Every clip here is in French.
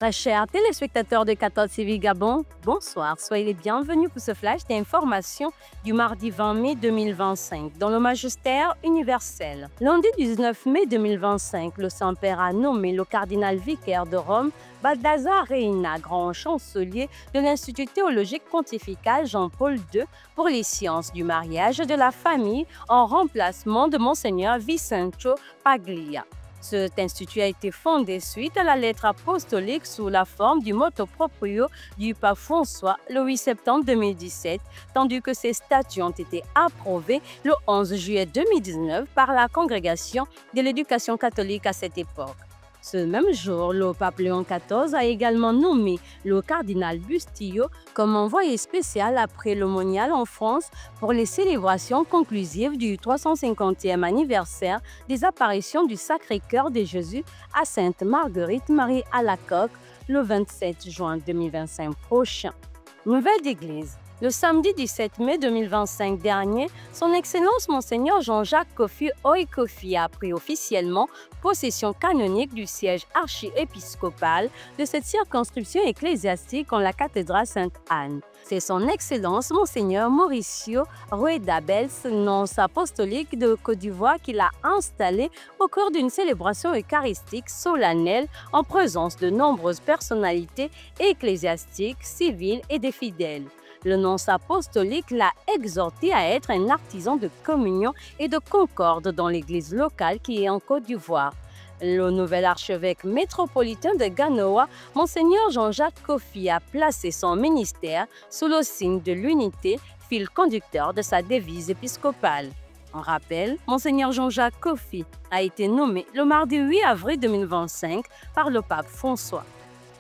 Très chers téléspectateurs de 14 TV Gabon, bonsoir. Soyez les bienvenus pour ce flash d'information du mardi 20 mai 2025 dans le magistère universel. Lundi 19 mai 2025, le Saint-Père a nommé le cardinal vicaire de Rome, Baldassare Reina, grand chancelier de l'Institut théologique pontifical Jean-Paul II pour les sciences du mariage et de la famille en remplacement de Monseigneur Vicencio Paglia. Cet institut a été fondé suite à la lettre apostolique sous la forme du motu proprio du pape François le 8 septembre 2017, tandis que ces statuts ont été approuvés le 11 juillet 2019 par la Congrégation de l'éducation catholique à cette époque. Ce même jour, le pape Léon XIV a également nommé le cardinal Bustillo comme envoyé spécial après l'aumônial en France pour les célébrations conclusives du 350e anniversaire des apparitions du Sacré-Cœur de Jésus à Sainte Marguerite Marie Alacoque le 27 juin 2025 prochain. Nouvelle d'Église. Le samedi 17 mai 2025 dernier, Son Excellence Monseigneur Jean-Jacques Kofi Oikofi a pris officiellement possession canonique du siège archiépiscopal de cette circonscription ecclésiastique en la cathédrale Sainte-Anne. C'est Son Excellence Monseigneur Mauricio Rueda Bells, nonce apostolique de Côte d'Ivoire, qui l'a installé au cours d'une célébration eucharistique solennelle en présence de nombreuses personnalités ecclésiastiques, civiles et des fidèles. Le nonce apostolique l'a exhorté à être un artisan de communion et de concorde dans l'église locale qui est en Côte d'Ivoire. Le nouvel archevêque métropolitain de Ganoa, Monseigneur Jean-Jacques Kofi, a placé son ministère sous le signe de l'unité, fil conducteur de sa devise épiscopale. En rappel, Monseigneur Jean-Jacques Kofi a été nommé le mardi 8 avril 2025 par le pape François.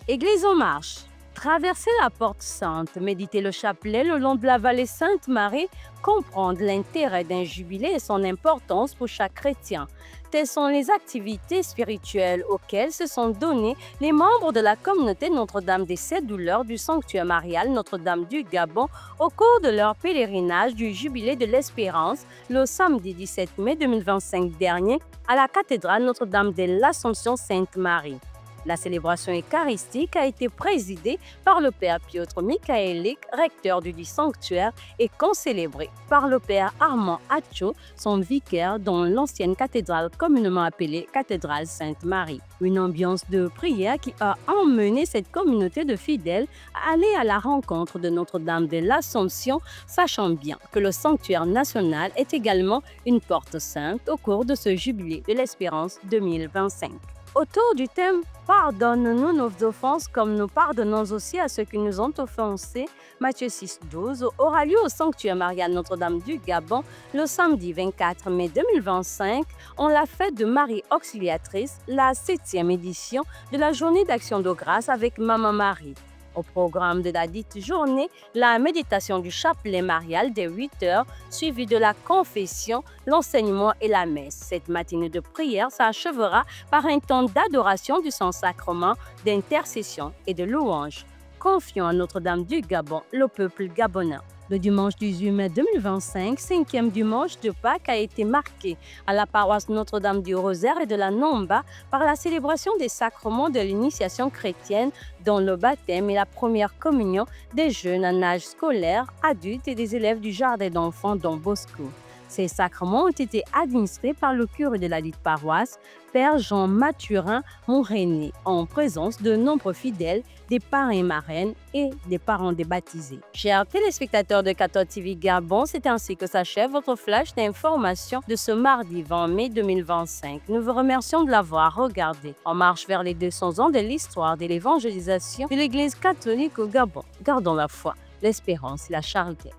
Église en marche. Traverser la porte sainte, méditer le chapelet le long de la vallée Sainte-Marie, comprendre l'intérêt d'un jubilé et son importance pour chaque chrétien. Telles sont les activités spirituelles auxquelles se sont donnés les membres de la communauté Notre-Dame des Sept Douleurs du sanctuaire marial Notre-Dame du Gabon au cours de leur pèlerinage du Jubilé de l'Espérance le samedi 17 mai 2025 dernier à la cathédrale Notre-Dame de l'Assomption Sainte-Marie. La célébration eucharistique a été présidée par le Père Piotr Michaelik, recteur du dit sanctuaire, et concélébrée par le Père Armand Atcho, son vicaire dans l'ancienne cathédrale communément appelée cathédrale Sainte-Marie. Une ambiance de prière qui a emmené cette communauté de fidèles à aller à la rencontre de Notre-Dame de l'Assomption, sachant bien que le sanctuaire national est également une porte sainte au cours de ce jubilé de l'Espérance 2025. Autour du thème « Pardonne-nous nos offenses comme nous pardonnons aussi à ceux qui nous ont offensés », Matthieu 6,12, aura lieu au sanctuaire marial Notre-Dame du Gabon le samedi 24 mai 2025 en la fête de Marie Auxiliatrice, la 7e édition de la journée d'action de grâce avec Maman Marie. Au programme de la dite journée, la méditation du chapelet marial dès 8 heures, suivie de la confession, l'enseignement et la messe. Cette matinée de prière s'achèvera par un temps d'adoration du Saint-Sacrement, d'intercession et de louange. Confions à Notre-Dame du Gabon, le peuple gabonais. Le dimanche 18 mai 2025, 5e dimanche de Pâques, a été marqué à la paroisse Notre-Dame du Rosaire et de la Nomba par la célébration des sacrements de l'initiation chrétienne, dont le baptême et la première communion des jeunes en âge scolaire, adultes et des élèves du jardin d'enfants Don Bosco. Ces sacrements ont été administrés par le curé de la dite paroisse, Père Jean Mathurin Monrené, en présence de nombreux fidèles, des parrains et marraines et des parents des baptisés. Chers téléspectateurs de 14 TV Gabon, c'est ainsi que s'achève votre flash d'information de ce mardi 20 mai 2025. Nous vous remercions de l'avoir regardé. En marche vers les 200 ans de l'histoire de l'évangélisation de l'Église catholique au Gabon. Gardons la foi, l'espérance et la charité.